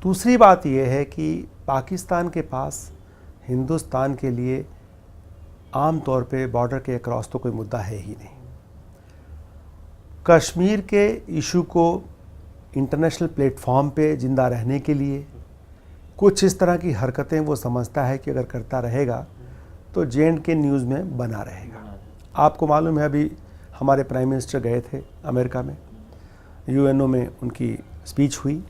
दूसरी बात यह है कि पाकिस्तान के पास हिंदुस्तान के लिए आम तौर पे बॉर्डर के अक्रॉस तो कोई मुद्दा है ही नहीं। कश्मीर के इशू को इंटरनेशनल प्लेटफॉर्म पे ज़िंदा रहने के लिए कुछ इस तरह की हरकतें वो समझता है कि अगर करता रहेगा तो J&K न्यूज़ में बना रहेगा। आपको मालूम है अभी हमारे प्राइम मिनिस्टर गए थे अमेरिका में, UNO में उनकी स्पीच हुई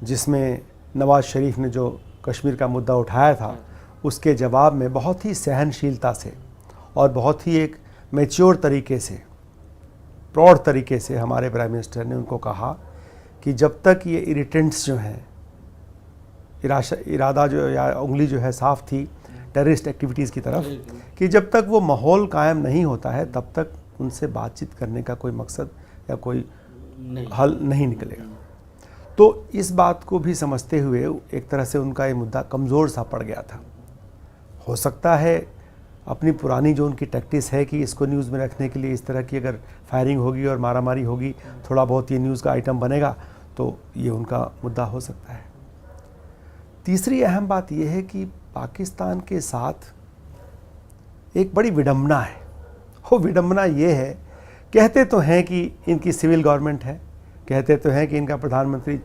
जिसमें नवाज़ शरीफ ने जो कश्मीर का मुद्दा उठाया था उसके जवाब में बहुत ही सहनशीलता से और बहुत ही एक मैच्योर तरीके से, प्रौढ़ तरीके से हमारे प्राइम मिनिस्टर ने उनको कहा कि जब तक ये इरिटेंट्स जो हैं, इरादा जो या उंगली जो है साफ़ थी टेररिस्ट एक्टिविटीज़ की तरफ, कि जब तक वो माहौल कायम नहीं होता है तब तक उनसे बातचीत करने का कोई मकसद या कोई हल नहीं निकलेगा। तो इस बात को भी समझते हुए एक तरह से उनका ये मुद्दा कमज़ोर सा पड़ गया था। हो सकता है अपनी पुरानी जो उनकी टैक्टिस है कि इसको न्यूज़ में रखने के लिए इस तरह की अगर फायरिंग होगी और मारामारी होगी, थोड़ा बहुत ये न्यूज़ का आइटम बनेगा तो ये उनका मुद्दा हो सकता है। तीसरी अहम बात यह है कि पाकिस्तान के साथ एक बड़ी विडंबना है। वो विडंबना ये है, कहते तो हैं कि इनकी सिविल गवर्नमेंट है, कहते तो हैं कि इनका प्रधानमंत्री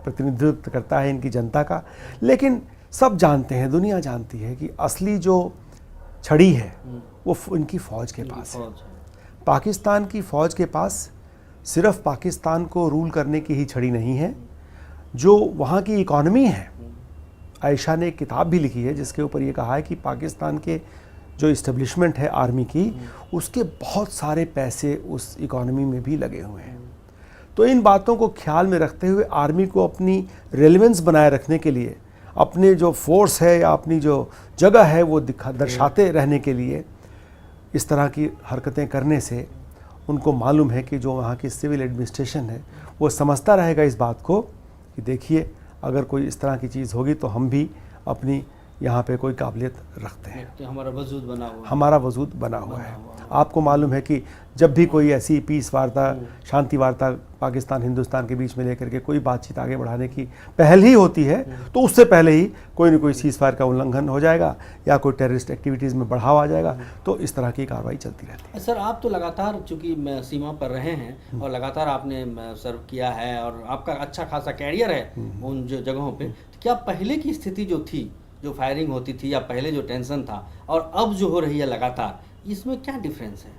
प्रतिनिधित्व करता है इनकी जनता का, लेकिन सब जानते हैं, दुनिया जानती है कि असली जो छड़ी है वो इनकी फ़ौज के पास है। पाकिस्तान की फ़ौज के पास सिर्फ पाकिस्तान को रूल करने की ही छड़ी नहीं है, जो वहाँ की इकॉनमी है। आयशा ने एक किताब भी लिखी है जिसके ऊपर ये कहा है कि पाकिस्तान के जो इस्टेब्लिशमेंट है आर्मी की, उसके बहुत सारे पैसे उस इकॉनमी में भी लगे हुए हैं। तो इन बातों को ख्याल में रखते हुए आर्मी को अपनी रेलेवेंस बनाए रखने के लिए, अपने जो फोर्स है या अपनी जो जगह है वो दर्शाते रहने के लिए इस तरह की हरकतें करने से उनको मालूम है कि जो वहाँ की सिविल एडमिनिस्ट्रेशन है वो समझता रहेगा इस बात को कि देखिए अगर कोई इस तरह की चीज़ होगी तो हम भी अपनी यहाँ पे कोई काबिलियत रखते हैं, तो हमारा वजूद बना हुआ है। आपको मालूम है कि जब भी कोई ऐसी पीस वार्ता, शांति वार्ता पाकिस्तान हिंदुस्तान के बीच में लेकर के कोई बातचीत आगे बढ़ाने की पहल ही होती है तो उससे पहले ही कोई न कोई सीज़ फायर का उल्लंघन हो जाएगा या कोई टेररिस्ट एक्टिविटीज़ में बढ़ावा आ जाएगा, तो इस तरह की कार्रवाई चलती रहती है। सर, आप तो लगातार चूँकि सीमा पर रहे हैं और लगातार आपने सर्व किया है और आपका अच्छा खासा कैरियर है उन जो जगहों पर, तो क्या पहले की स्थिति जो थी, जो फायरिंग होती थी या पहले जो टेंशन था और अब जो हो रही है लगातार, इसमें क्या डिफरेंस है?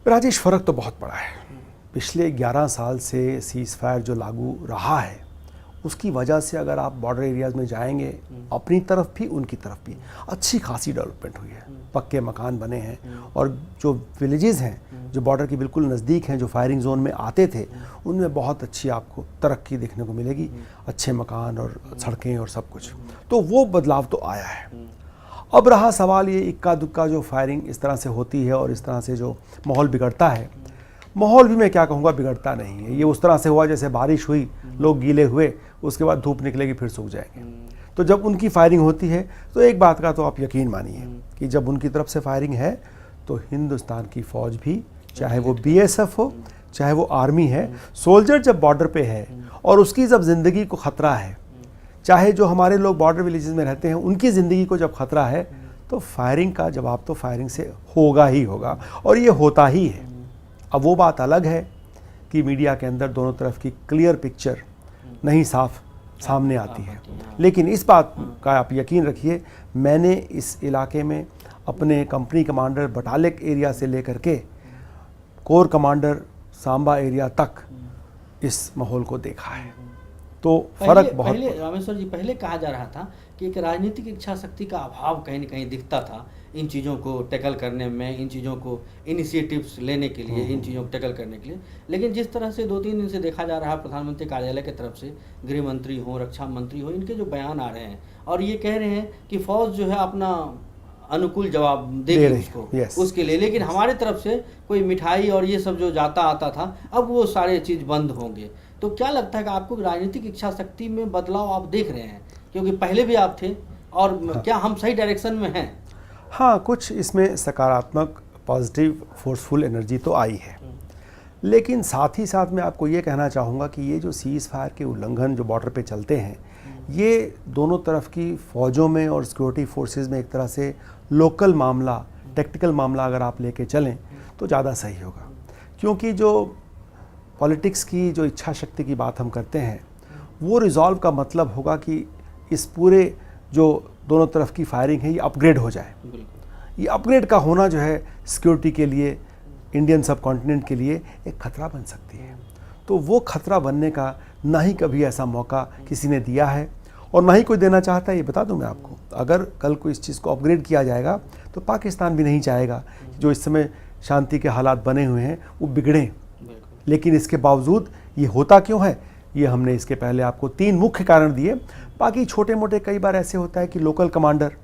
राजेश, फ़र्क तो बहुत बड़ा है। पिछले 11 साल से सीज़ फायर जो लागू रहा है उसकी वजह से अगर आप बॉर्डर एरियाज़ में जाएंगे, अपनी तरफ भी उनकी तरफ भी अच्छी खासी डेवलपमेंट हुई है। पक्के मकान बने हैं और जो विलेजेस हैं जो बॉर्डर के बिल्कुल नज़दीक हैं, जो फायरिंग जोन में आते थे, उनमें बहुत अच्छी आपको तरक्की देखने को मिलेगी, अच्छे मकान और सड़कें और सब कुछ। तो वो बदलाव तो आया है। अब रहा सवाल ये इक्का दुक्का जो फायरिंग इस तरह से होती है और इस तरह से जो माहौल बिगड़ता है, माहौल भी मैं क्या कहूँगा बिगड़ता नहीं है। ये उस तरह से हुआ जैसे बारिश हुई, लोग गीले हुए, उसके बाद धूप निकलेगी फिर सूख जाएंगे। तो जब उनकी फायरिंग होती है तो एक बात का तो आप यकीन मानिए कि जब उनकी तरफ से फायरिंग है तो हिंदुस्तान की फ़ौज भी, चाहे वो BSF हो चाहे वो आर्मी है, सोल्जर जब बॉर्डर पे है और उसकी जब ज़िंदगी को ख़तरा है, चाहे जो हमारे लोग बॉर्डर विलेजेस में रहते हैं उनकी ज़िंदगी को जब ख़तरा है, तो फायरिंग का जवाब तो फायरिंग से होगा ही होगा और ये होता ही है। अब वो बात अलग है कि मीडिया के अंदर दोनों तरफ की क्लियर पिक्चर नहीं साफ सामने आती है, लेकिन इस बात का आप यकीन रखिए, मैंने इस इलाके में अपने कंपनी कमांडर बटालिक एरिया से लेकर के कोर कमांडर सांबा एरिया तक इस माहौल को देखा है। तो फर्क बहुत। पहले रामेश्वर जी, पहले कहा जा रहा था कि एक राजनीतिक इच्छा शक्ति का अभाव कहीं न कहीं दिखता था इन चीज़ों को टैकल करने में, इन चीज़ों को इनिशिएटिव्स लेने के लिए, इन चीज़ों को टैकल करने के लिए। लेकिन जिस तरह से 2-3 दिन से देखा जा रहा है प्रधानमंत्री कार्यालय की तरफ से, गृह मंत्री हो, रक्षा मंत्री हो, इनके जो बयान आ रहे हैं और ये कह रहे हैं कि फ़ौज जो है अपना अनुकूल जवाब देगी उसको, उसके लिए, लेकिन हमारे तरफ से कोई मिठाई और ये सब जो जाता आता था अब वो सारे चीज़ बंद होंगे। तो क्या लगता है कि आपको राजनीतिक इच्छा शक्ति में बदलाव आप देख रहे हैं, क्योंकि पहले भी आप थे, और क्या हम सही डायरेक्शन में हैं? हाँ, कुछ इसमें सकारात्मक पॉजिटिव फोर्सफुल एनर्जी तो आई है, लेकिन साथ ही साथ मैं आपको ये कहना चाहूँगा कि ये जो सीज़ फायर के उल्लंघन जो बॉर्डर पे चलते हैं, ये दोनों तरफ की फ़ौजों में और सिक्योरिटी फोर्सेस में एक तरह से लोकल मामला, टेक्टिकल मामला अगर आप लेके चलें तो ज़्यादा सही होगा। क्योंकि जो पॉलिटिक्स की जो इच्छा शक्ति की बात हम करते हैं, वो रिज़ॉल्व का मतलब होगा कि इस पूरे जो दोनों तरफ की फायरिंग है ये अपग्रेड हो जाए। ये अपग्रेड का होना जो है सिक्योरिटी के लिए, इंडियन सब कॉन्टिनेंट के लिए एक खतरा बन सकती है। तो वो खतरा बनने का ना ही कभी ऐसा मौका किसी ने दिया है और ना ही कोई देना चाहता है। ये बता दूं मैं आपको, अगर कल को इस चीज़ को अपग्रेड किया जाएगा तो पाकिस्तान भी नहीं चाहेगा जो इस समय शांति के हालात बने हुए हैं वो बिगड़ें। लेकिन इसके बावजूद ये होता क्यों है, ये हमने इसके पहले आपको 3 मुख्य कारण दिए। बाकी छोटे मोटे कई बार ऐसे होता है कि लोकल कमांडर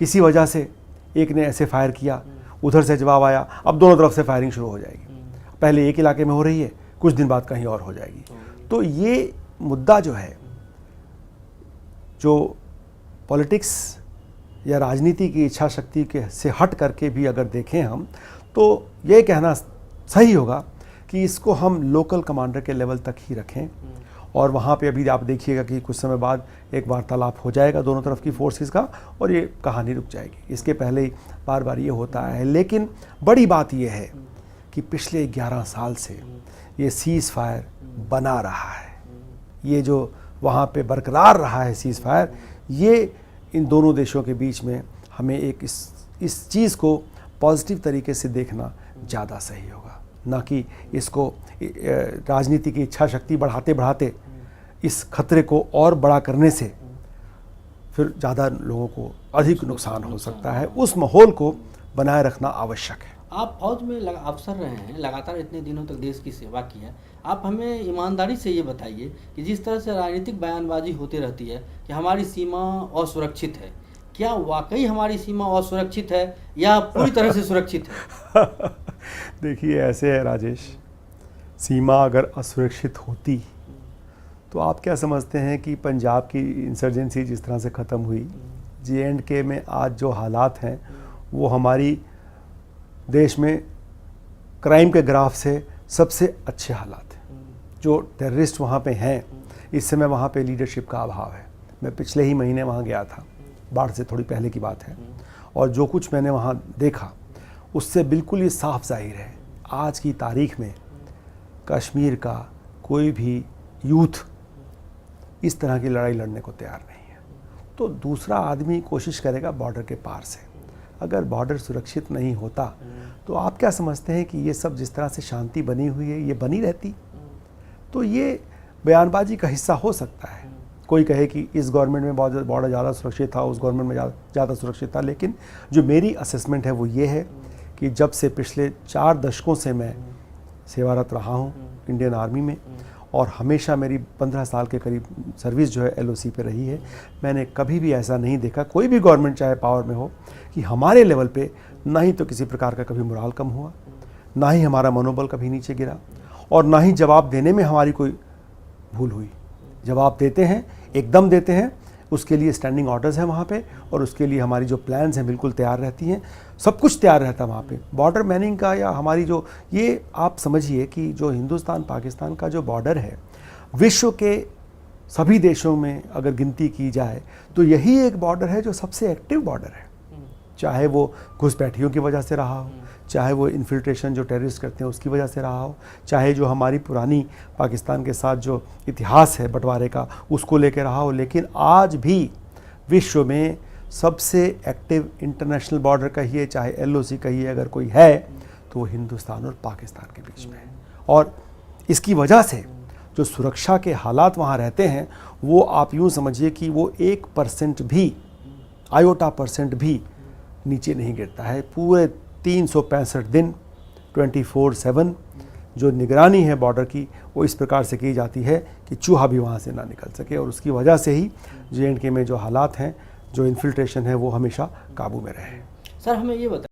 किसी वजह से, एक ने ऐसे फायर किया, उधर से जवाब आया, अब दोनों तरफ से फायरिंग शुरू हो जाएगी। पहले एक इलाके में हो रही है, कुछ दिन बाद कहीं और हो जाएगी। तो ये मुद्दा जो है, जो पॉलिटिक्स या राजनीति की इच्छा शक्ति के से हट करके भी अगर देखें हम, तो ये कहना सही होगा कि इसको हम लोकल कमांडर के लेवल तक ही रखें। और वहाँ पे अभी आप देखिएगा कि कुछ समय बाद एक वार्तालाप हो जाएगा दोनों तरफ की फोर्सेस का और ये कहानी रुक जाएगी। इसके पहले ही बार बार ये होता है। लेकिन बड़ी बात ये है कि पिछले 11 साल से ये सीज़ फायर बना रहा है, ये जो वहाँ पे बरकरार रहा है सीज़ फायर, ये इन दोनों देशों के बीच में हमें एक इस चीज़ को पॉजिटिव तरीके से देखना ज़्यादा सही होगा, ना कि इसको राजनीति की इच्छा शक्ति बढ़ाते बढ़ाते इस खतरे को और बड़ा करने से फिर ज़्यादा लोगों को अधिक नुकसान हो सकता है। उस माहौल को बनाए रखना आवश्यक है। आप फौज में अफसर रहे हैं, लगातार इतने दिनों तक देश की सेवा की है। आप हमें ईमानदारी से ये बताइए कि जिस तरह से राजनीतिक बयानबाजी होती रहती है कि हमारी सीमा असुरक्षित है, क्या वाकई हमारी सीमा असुरक्षित है या पूरी तरह से सुरक्षित है? देखिए, ऐसे है राजेश, सीमा अगर असुरक्षित होती तो आप क्या समझते हैं कि पंजाब की इंसर्जेंसी जिस तरह से ख़त्म हुई, J&K में आज जो हालात हैं वो हमारी देश में क्राइम के ग्राफ से सबसे अच्छे हालात हैं। जो टेररिस्ट वहाँ पे हैं, इस समय वहाँ पे लीडरशिप का अभाव है। मैं पिछले ही महीने वहाँ गया था, बाढ़ से थोड़ी पहले की बात है, और जो कुछ मैंने वहाँ देखा उससे बिल्कुल ये साफ जाहिर है आज की तारीख में कश्मीर का कोई भी यूथ इस तरह की लड़ाई लड़ने को तैयार नहीं है। तो दूसरा आदमी कोशिश करेगा बॉर्डर के पार से। अगर बॉर्डर सुरक्षित नहीं होता तो आप क्या समझते हैं कि ये सब जिस तरह से शांति बनी हुई है ये बनी रहती? तो ये बयानबाजी का हिस्सा हो सकता है। कोई कहे कि इस गवर्नमेंट में बॉर्डर ज़्यादा सुरक्षित था, उस गवर्नमेंट में ज़्यादा सुरक्षित था, लेकिन जो मेरी असेसमेंट है वो ये है कि जब से पिछले 4 दशकों से मैं सेवारत रहा हूँ इंडियन आर्मी में, और हमेशा मेरी 15 साल के करीब सर्विस जो है LOC पे रही है, मैंने कभी भी ऐसा नहीं देखा, कोई भी गवर्नमेंट चाहे पावर में हो, कि हमारे लेवल पे ना ही तो किसी प्रकार का कभी मोराल कम हुआ, ना ही हमारा मनोबल कभी नीचे गिरा, और ना ही जवाब देने में हमारी कोई भूल हुई। जवाब देते हैं, एकदम देते हैं, उसके लिए स्टैंडिंग ऑर्डर्स हैं वहाँ पे, और उसके लिए हमारी जो प्लान्स हैं बिल्कुल तैयार रहती हैं, सब कुछ तैयार रहता है वहाँ पे। बॉर्डर मैनिंग का या हमारी जो ये आप समझिए कि जो हिंदुस्तान पाकिस्तान का जो बॉर्डर है, विश्व के सभी देशों में अगर गिनती की जाए तो यही एक बॉर्डर है जो सबसे एक्टिव बॉर्डर है। चाहे वो घुसपैठियों की वजह से रहा हो, चाहे वो इन्फिल्ट्रेशन जो टेररिस्ट करते हैं उसकी वजह से रहा हो, चाहे जो हमारी पुरानी पाकिस्तान के साथ जो इतिहास है बंटवारे का उसको लेकर रहा हो, लेकिन आज भी विश्व में सबसे एक्टिव इंटरनेशनल बॉर्डर कहिए चाहे LOC कहिए अगर कोई है तो वो हिंदुस्तान और पाकिस्तान के बीच में है। और इसकी वजह से जो सुरक्षा के हालात वहाँ रहते हैं वो आप यूँ समझिए कि वो 1% भी, आयोटा % भी नीचे नहीं गिरता है। पूरे 365 दिन 24/7 जो निगरानी है बॉर्डर की वो इस प्रकार से की जाती है कि चूहा भी वहाँ से ना निकल सके, और उसकी वजह से ही J&K में जो हालात हैं, जो इन्फिल्ट्रेशन है, वो हमेशा काबू में रहे। सर हमें ये बताइए